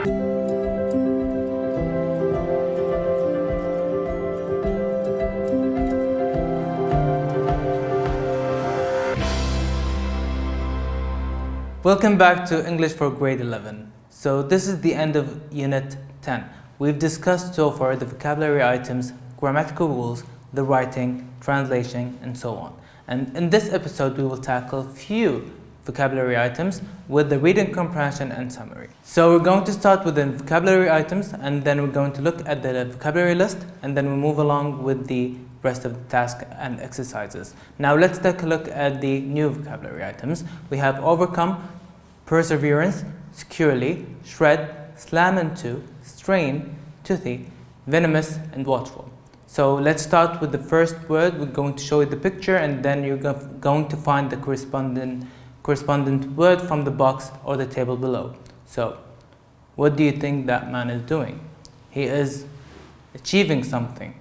Welcome back to English for grade 11. So this is the end of Unit 10. We've discussed so far the vocabulary items, grammatical rules, the writing, translation, and so on. And in this episode, we will tackle few vocabulary items with the reading comprehension and summary. So we're going to start with the vocabulary items, and then we're going to look at the vocabulary list, and then we move along with the rest of the task and exercises. Now let's take a look at the new vocabulary items. We have overcome, perseverance, securely, shred, slam into, strain, toothy, venomous, and watchful. So let's start with the first word. We're going to show you the picture, and then you're going to find the correspondent word from the box or the table below. So what do you think that man is doing? He is achieving something,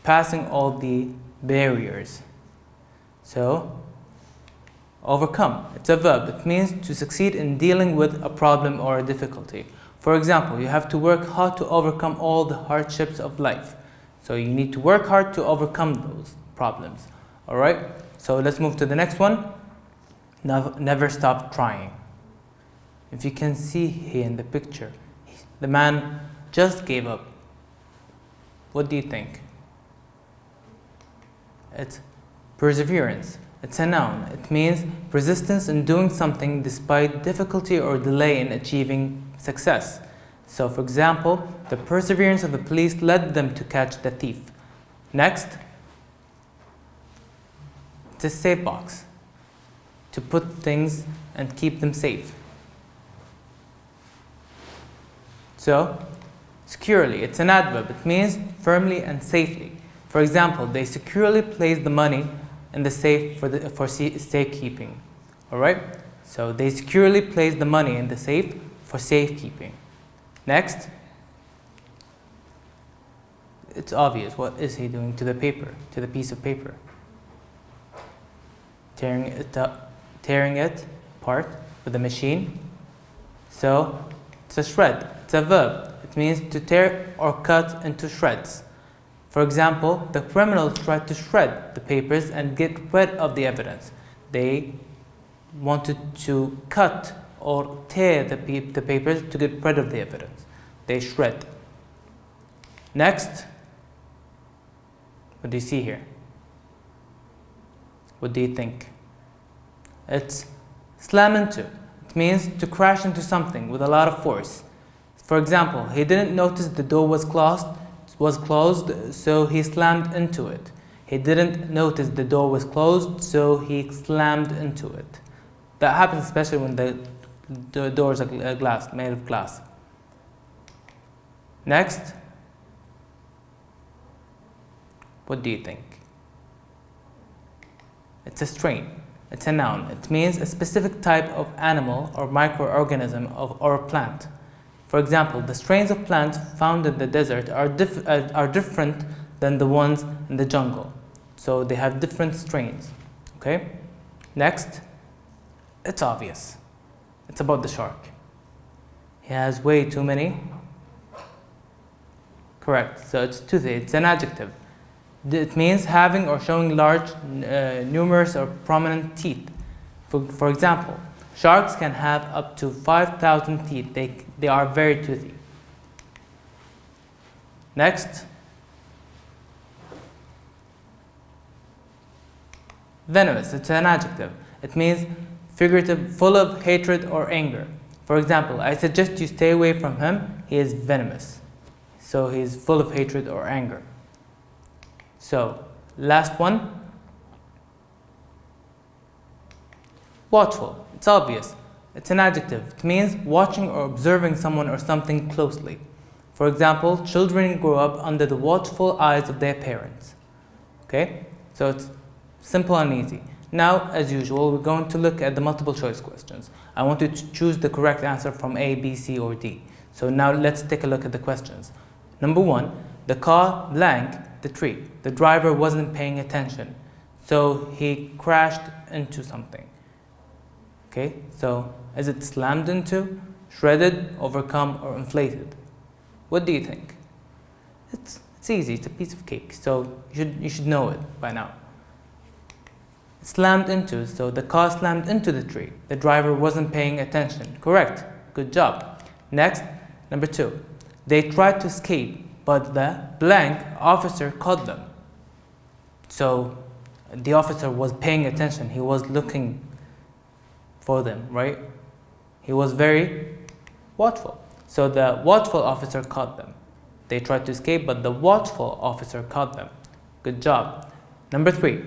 passing all the barriers. So overcome, it's a verb. It means to succeed in dealing with a problem or a difficulty. For example, you have to work hard to overcome all the hardships of life. So you need to work hard to overcome those problems. All right? So let's move to the next one. Never stop trying. If you can see here in the picture, the man just gave up. What do you think? It's perseverance. It's a noun. It means persistence in doing something despite difficulty or delay in achieving success. So for example, the perseverance of the police led them to catch the thief. Next, it's a safe box. To put things and keep them safe. So, securely, it's an adverb. It means firmly and safely. For example, they securely placed the money in the safe for safekeeping. All right? So they securely placed the money in the safe for safekeeping. Next, it's obvious. What is he doing to the paper, to the piece of paper? Tearing it apart with a machine. So it's a shred. It's a verb. It means to tear or cut into shreds. For example, the criminals tried to shred the papers and get rid of the evidence. They wanted to cut or tear the papers to get rid of the evidence. They shred. Next, what do you see here? What do you think? It's slam into. It means to crash into something with a lot of force. For example, he didn't notice the door was closed, so he slammed into it. He didn't notice the door was closed, so he slammed into it. That happens especially when the doors are made of glass. Next, what do you think? It's a strain. It's a noun. It means a specific type of animal or microorganism or a plant. For example, the strains of plants found in the desert are different than the ones in the jungle. So they have different strains. Okay? Next, it's obvious. It's about the shark. He has way too many. Correct. So it's toothy. It's an adjective. It means having or showing large, numerous or prominent teeth. For example, sharks can have up to 5,000 teeth. They are very toothy. Next, venomous. It's an adjective. It means figurative, full of hatred or anger. For example, I suggest you stay away from him. He is venomous. So he is full of hatred or anger. So, last one. Watchful. It's obvious. It's an adjective. It means watching or observing someone or something closely. For example, children grow up under the watchful eyes of their parents. Okay? So it's simple and easy. Now, as usual, we're going to look at the multiple choice questions. I want you to choose the correct answer from A, B, C, or D. So now let's take a look at the questions. Number 1, the car blank the tree. The driver wasn't paying attention, so he crashed into something. Okay, so is it slammed into? shredded, overcome, or inflated? What do you think? It's easy, it's a piece of cake, so you should know it by now. Slammed into, so the car slammed into the tree. The driver wasn't paying attention. Correct, good job. Next, number 2. They tried to escape, but the blank officer caught them. So the officer was paying attention, he was looking for them, right? He was very watchful. So the watchful officer caught them. They tried to escape, but the watchful officer caught them. Good job. Number 3.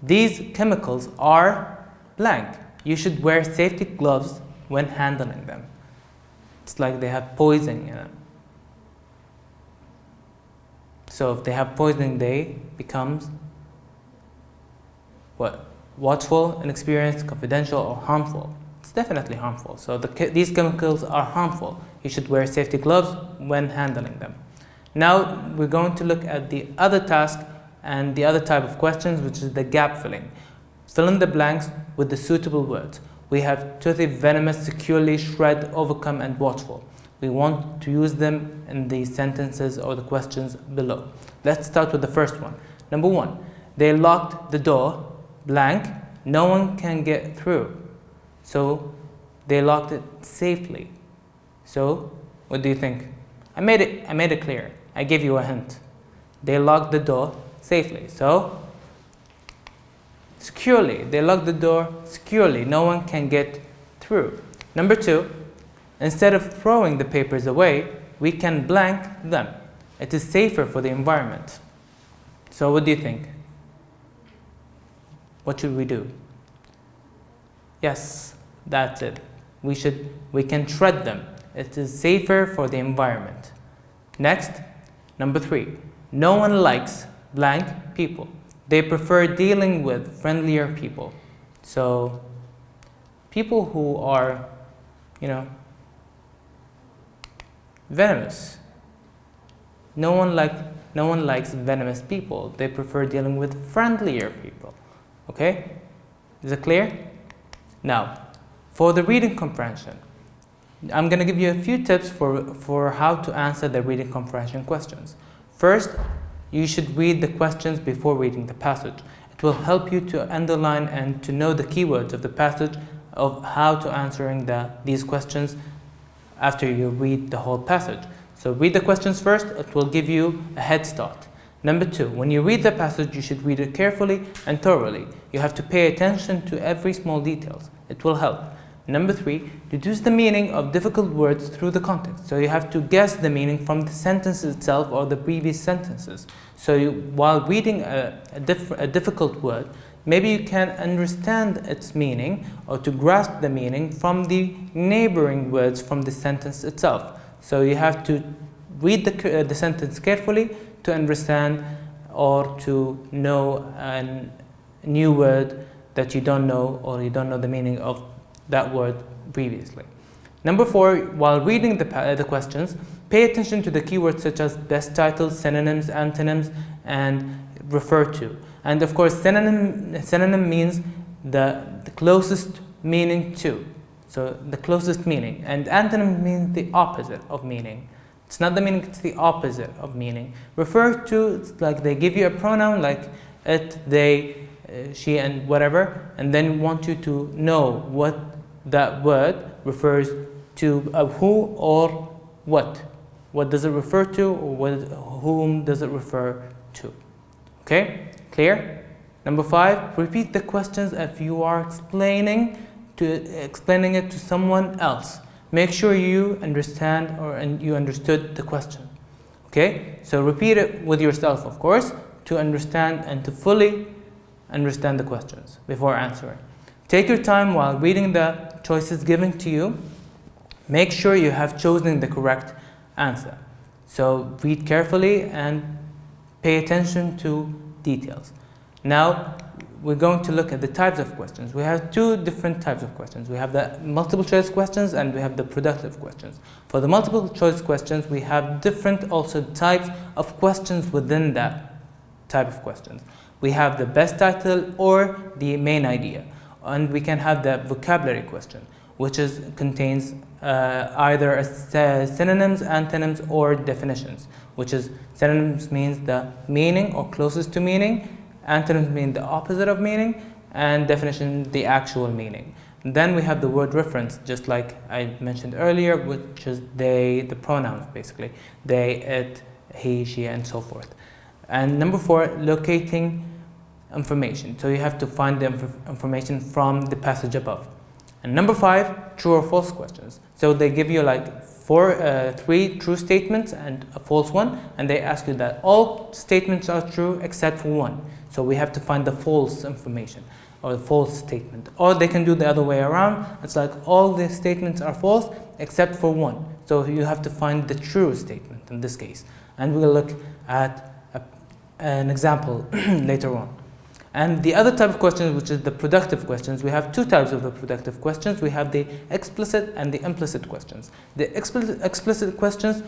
These chemicals are blank. You should wear safety gloves when handling them. It's like they have poison in them. So if they have poison, they becomes what? Watchful, inexperienced, confidential, or harmful. It's definitely harmful. So these chemicals are harmful. You should wear safety gloves when handling them. Now we're going to look at the other task and the other type of questions, which is the gap filling. Fill in the blanks with the suitable words. We have toothy, venomous, securely, shred, overcome, and watchful. We want to use them in the sentences or the questions below. Let's start with the first one. Number 1, they locked the door, blank, no one can get through. So they locked it safely. So what do you think? I made it clear. I gave you a hint. They locked the door safely. So securely, they locked the door securely. No one can get through. Number 2, instead of throwing the papers away, we can blank them. It is safer for the environment. So what do you think? What should we do? Yes, that's it. We can shred them. It is safer for the environment. Next, number 3. No one likes blank people. They prefer dealing with friendlier people. So people who are, venomous. No one likes venomous people. They prefer dealing with friendlier people. Okay? Is it clear? Now, for the reading comprehension, I'm going to give you a few tips for how to answer the reading comprehension questions. First, you should read the questions before reading the passage. It will help you to underline and to know the keywords of the passage of how to answering these questions after you read the whole passage. So read the questions first, it will give you a head start. Number 2, when you read the passage, you should read it carefully and thoroughly. You have to pay attention to every small details. It will help. Number 3, deduce the meaning of difficult words through the context. So you have to guess the meaning from the sentence itself or the previous sentences. So while reading a difficult word, maybe you can understand its meaning or to grasp the meaning from the neighboring words from the sentence itself. So you have to read the sentence carefully to understand or to know a new word that you don't know or you don't know the meaning of that word previously. Number 4, while reading the questions, pay attention to the keywords such as best titles, synonyms, antonyms, and refer to. And of course, synonym means the closest meaning to. So the closest meaning. And antonym means the opposite of meaning. It's not the meaning, it's the opposite of meaning. Refer to, it's like they give you a pronoun like it, they, she, and whatever, and then want you to know what that word refers to, who or what. What does it refer to, or whom does it refer to? Okay, clear? Number 5, repeat the questions if you are explaining it to someone else. Make sure you understand and you understood the question. Okay, so repeat it with yourself, of course, to understand and to fully understand the questions before answering. Take your time while reading the choices given to you. Make sure you have chosen the correct answer. So read carefully and pay attention to details. Now we're going to look at the types of questions. We have 2 different types of questions. We have the multiple choice questions and we have the productive questions. For the multiple choice questions, we have different also types of questions within that type of questions. We have the best title or the main idea, and we can have the vocabulary question. which contains either synonyms, antonyms, or definitions, which is synonyms means the meaning or closest to meaning, antonyms mean the opposite of meaning, and definition the actual meaning. Then we have the word reference, just like I mentioned earlier, which is they, the pronouns basically, they, it, he, she, and so forth. And number 4, locating information. So you have to find the information from the passage above. And number 5, true or false questions. So they give you like 3 true statements and a false one, and they ask you that all statements are true except for one. So we have to find the false information or the false statement. Or they can do the other way around. It's like all the statements are false except for one. So you have to find the true statement in this case. And we'll look at an example later on. And the other type of questions, which is the productive questions, we have 2 types of the productive questions. We have the explicit and the implicit questions. The explicit questions,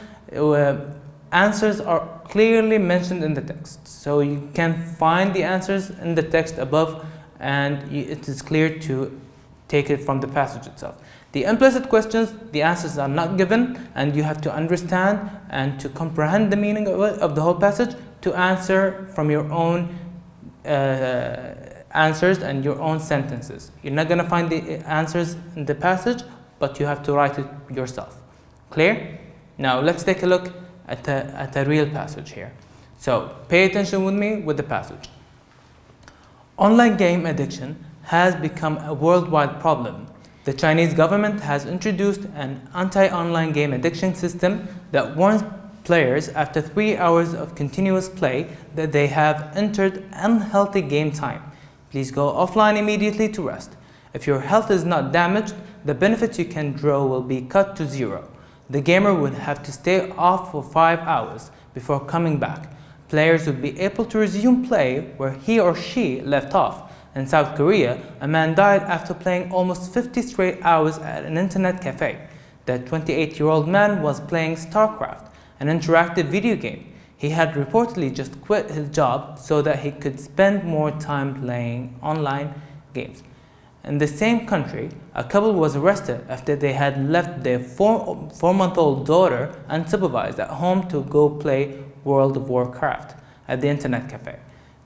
answers are clearly mentioned in the text. So you can find the answers in the text above, and it is clear to take it from the passage itself. The implicit questions, the answers are not given, and you have to understand and to comprehend the meaning of the whole passage to answer from your own answers and your own sentences. You're not going to find the answers in the passage, but you have to write it yourself. Clear? Now let's take a look at a real passage here. So pay attention with me with the passage. Online game addiction has become a worldwide problem. The Chinese government has introduced an anti-online game addiction system that warns players after 3 hours of continuous play that they have entered unhealthy game time. Please go offline immediately to rest. If your health is not damaged, the benefits you can draw will be cut to 0. The gamer would have to stay off for 5 hours before coming back. Players would be able to resume play where he or she left off. In South Korea, a man died after playing almost 50 straight hours at an internet cafe. The 28-year-old man was playing StarCraft, an interactive video game. He had reportedly just quit his job so that he could spend more time playing online games. In the same country, a couple was arrested after they had left their 4-month-old daughter unsupervised at home to go play World of Warcraft at the internet cafe.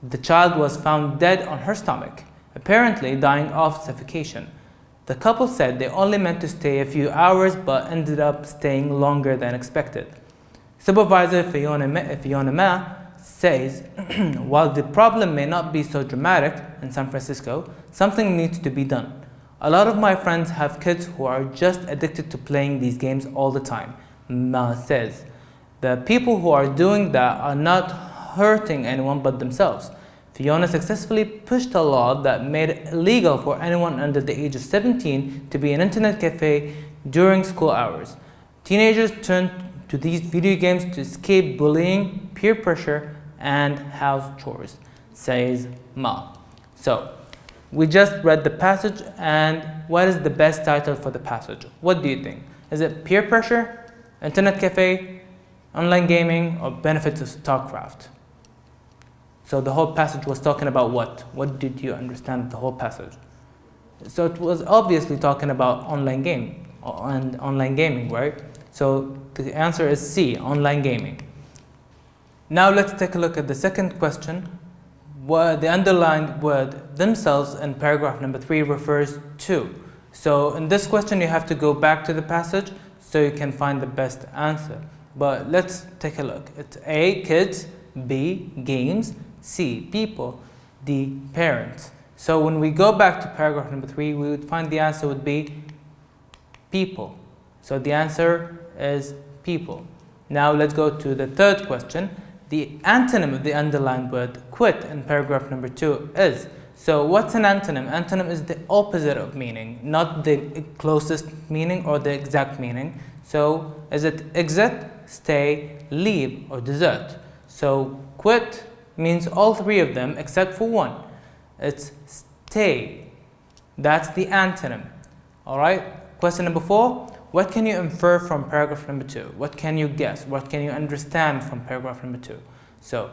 The child was found dead on her stomach, apparently dying of suffocation. The couple said they only meant to stay a few hours but ended up staying longer than expected. Supervisor Fiona Ma says, while the problem may not be so dramatic in San Francisco, something needs to be done. A lot of my friends have kids who are just addicted to playing these games all the time, Ma says. The people who are doing that are not hurting anyone but themselves. Fiona successfully pushed a law that made it illegal for anyone under the age of 17 to be in an internet cafe during school hours. Teenagers turned to these video games to escape bullying, peer pressure, and house chores, says Ma. So, we just read the passage, and what is the best title for the passage? What do you think? Is it peer pressure, internet cafe, online gaming, or benefits of StarCraft? So the whole passage was talking about what? What did you understand the whole passage? So it was obviously talking about online game and online gaming, right? So the answer is C, online gaming. Now let's take a look at the second question. What the underlined word themselves in paragraph number 3 refers to. So in this question you have to go back to the passage so you can find the best answer. But let's take a look. It's A, kids, B, games, C, people, D, parents. So when we go back to paragraph number 3, we would find the answer would be people. So the answer is people. Now let's go to the third question. The antonym of the underlined word quit in paragraph number 2 is. So what's an antonym? Antonym is the opposite of meaning, not the closest meaning or the exact meaning. So is it exit, stay, leave, or desert? So quit means all 3 of them except for one. It's stay. That's the antonym. Alright? Question number 4. What can you infer from paragraph number 2? What can you guess? What can you understand from paragraph number 2? So,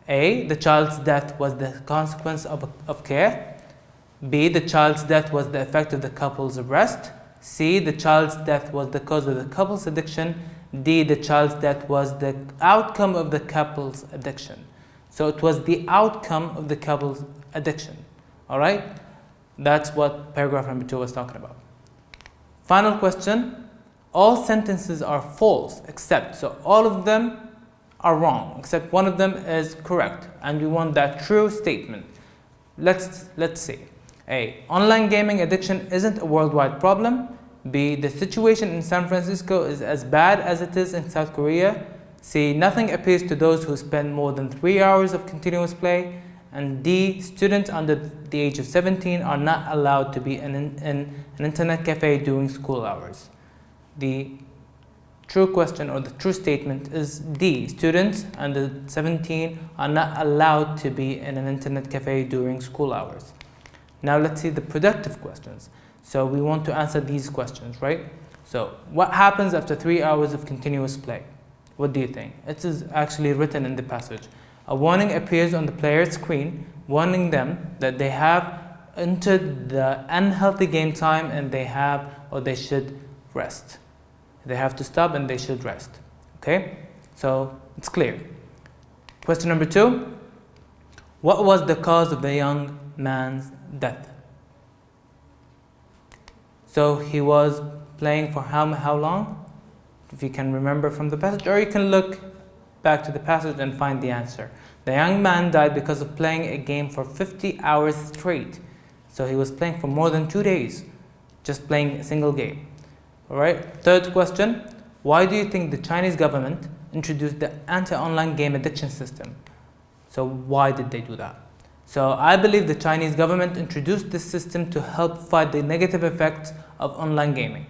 A, the child's death was the consequence of care. B, the child's death was the effect of the couple's arrest. C, the child's death was the cause of the couple's addiction. D, the child's death was the outcome of the couple's addiction. So it was the outcome of the couple's addiction. All right? That's what paragraph number 2 was talking about. Final question. All sentences are false except, so all of them are wrong except one of them is correct, and we want that true statement. Let's see. A, online gaming addiction isn't a worldwide problem. B, the situation in San Francisco is as bad as it is in South Korea. C, nothing appeals to those who spend more than 3 hours of continuous play. And D, students under the age of 17 are not allowed to be in an internet cafe during school hours. The true question or the true statement is D, students under 17 are not allowed to be in an internet cafe during school hours. Now let's see the productive questions. So we want to answer these questions, right? So what happens after 3 hours of continuous play? What do you think? It is actually written in the passage. A warning appears on the player's screen, warning them that they have entered the unhealthy game time and they should rest. They have to stop and they should rest. Okay? So it's clear. Question number 2. What was the cause of the young man's death? So he was playing for how long? If you can remember from the passage, or you can look back to the passage and find the answer. The young man died because of playing a game for 50 hours straight. So he was playing for more than 2 days, just playing a single game. All right. Third question. Why do you think the Chinese government introduced the anti-online game addiction system? So why did they do that? So I believe the Chinese government introduced this system to help fight the negative effects of online gaming.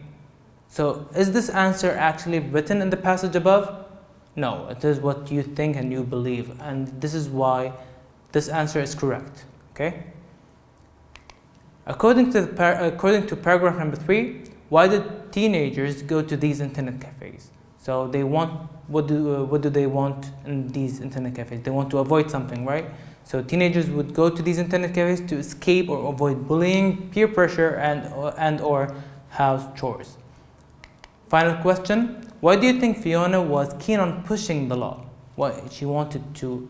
So is this answer actually written in the passage above? No, it is what you think and you believe, and this is why this answer is correct. Okay. According to paragraph number 3, why did teenagers go to these internet cafes? So they want, what do they want in these internet cafes? They want to avoid something, right? So teenagers would go to these internet cafes to escape or avoid bullying, peer pressure, and or house chores. Final question. Why do you think Fiona was keen on pushing the law? Why she wanted to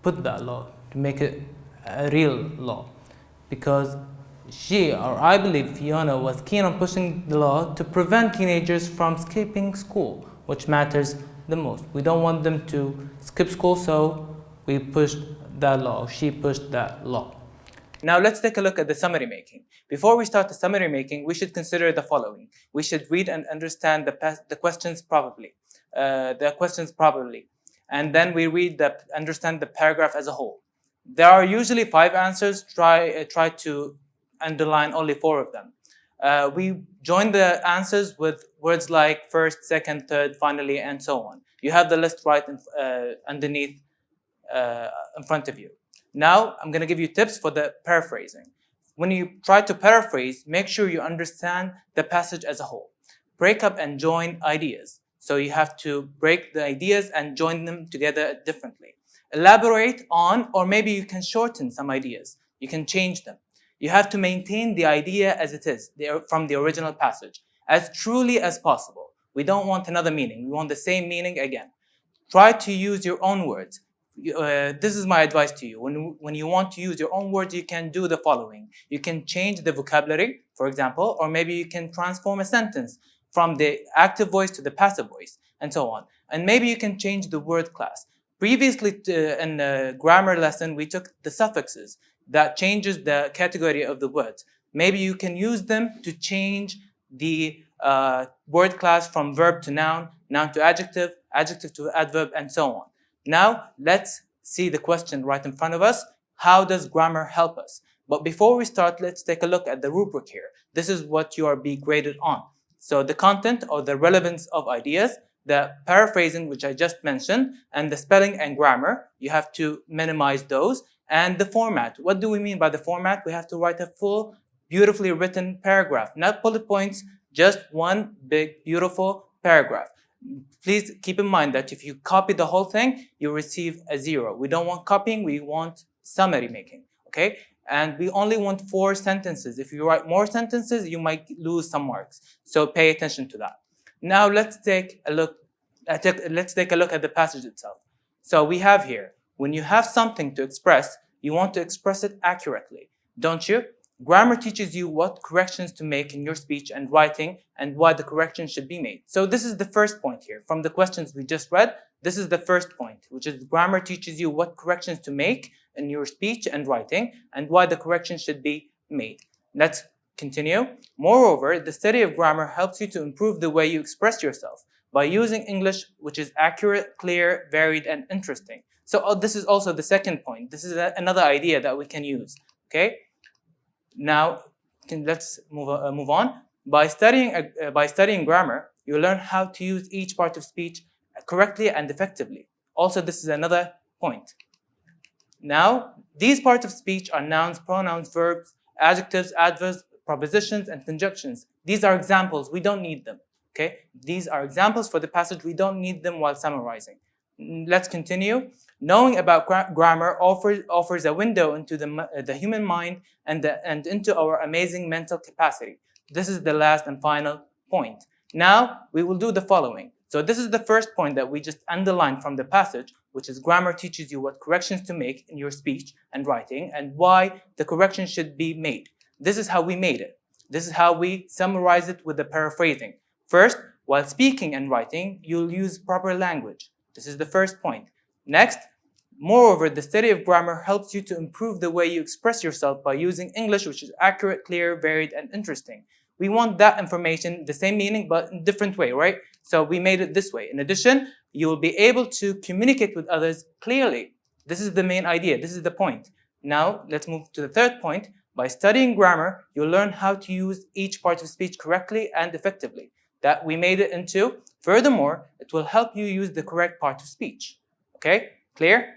put that law, to make it a real law? Because I believe Fiona was keen on pushing the law to prevent teenagers from skipping school, which matters the most. We don't want them to skip school, so we pushed that law. She pushed that law. Now let's take a look at the summary making. Before we start the summary making, we should consider the following. We should read and understand the questions properly. And then we understand the paragraph as a whole. There are usually 5 answers. Try to underline only 4 of them. We join the answers with words like first, second, third, finally, and so on. You have the list right underneath in front of you. Now, I'm going to give you tips for the paraphrasing. When you try to paraphrase, make sure you understand the passage as a whole. Break up and join ideas. So you have to break the ideas and join them together differently. Elaborate on, or maybe you can shorten some ideas. You can change them. You have to maintain the idea as it is from the original passage, as truly as possible. We don't want another meaning. We want the same meaning again. Try to use your own words. This is my advice to you. When you want to use your own words, you can do the following. You can change the vocabulary, for example, or maybe you can transform a sentence from the active voice to the passive voice, and so on. And maybe you can change the word class. Previously, in the grammar lesson, we took the suffixes that changes the category of the words. Maybe you can use them to change the word class from verb to noun, noun to adjective, adjective to adverb, and so on. Now, let's see the question right in front of us. How does grammar help us? But before we start, let's take a look at the rubric here. This is what you are being graded on. So the content or the relevance of ideas, the paraphrasing, which I just mentioned, and the spelling and grammar, you have to minimize those. And the format. What do we mean by the format? We have to write a full, beautifully written paragraph. Not bullet points, just one big, beautiful paragraph. Please keep in mind that if you copy the whole thing, you receive a 0. We don't want copying, we want summary making. Okay? and we only want 4 sentences. If you write more sentences, you might lose some marks. So pay attention to that. Now let's take a look at the passage itself. So we have here, when you have something to express, you want to express it accurately, don't you? Grammar teaches you what corrections to make in your speech and writing and why the correction should be made. So this is the first point here. From the questions we just read, this is the first point, which is grammar teaches you what corrections to make in your speech and writing and why the correction should be made. Let's continue. Moreover, the study of grammar helps you to improve the way you express yourself by using English which is accurate, clear, varied, and interesting. So this is also the second point. This is another idea that we can use. Okay. Now let's move on. By studying grammar, you learn how to use each part of speech correctly and effectively. Also, this is another point. Now, these parts of speech are nouns, pronouns, verbs, adjectives, adverbs, prepositions, and conjunctions. These are examples. We don't need them. Okay? These are examples for the passage. We don't need them while summarizing. Let's continue. Knowing about grammar offers a window into the human mind and into our amazing mental capacity. This is the last and final point. Now, we will do the following. So this is the first point that we just underlined from the passage, which is grammar teaches you what corrections to make in your speech and writing and why the correction should be made. This is how we made it. This is how we summarize it with the paraphrasing. First, while speaking and writing, you'll use proper language. This is the first point. Next, moreover, the study of grammar helps you to improve the way you express yourself by using English which is accurate, clear, varied, and interesting. We want that information, the same meaning, but in a different way, right? So we made it this way. In addition, you will be able to communicate with others clearly. This is the main idea. This is the point. Now, let's move to the third point. By studying grammar, you'll learn how to use each part of speech correctly and effectively. That we made it into. Furthermore, it will help you use the correct part of speech. Okay? Clear?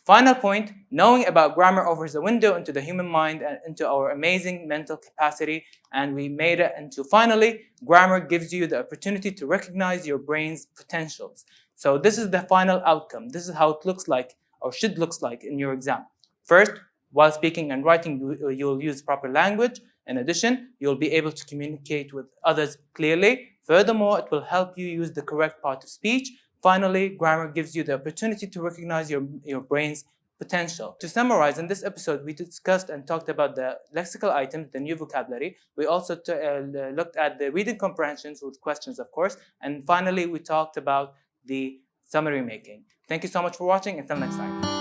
Final point, knowing about grammar offers a window into the human mind and into our amazing mental capacity, and we made it into finally, grammar gives you the opportunity to recognize your brain's potentials. So this is the final outcome. This is how it looks like or should looks like in your exam. First, while speaking and writing, you'll use proper language. In addition, you'll be able to communicate with others clearly. Furthermore, it will help you use the correct part of speech. Finally, grammar gives you the opportunity to recognize your brain's potential. To summarize, in this episode, we discussed and talked about the lexical items, the new vocabulary. We also looked at the reading comprehensions with questions, of course. And finally, we talked about the summary making. Thank you so much for watching. Until next time.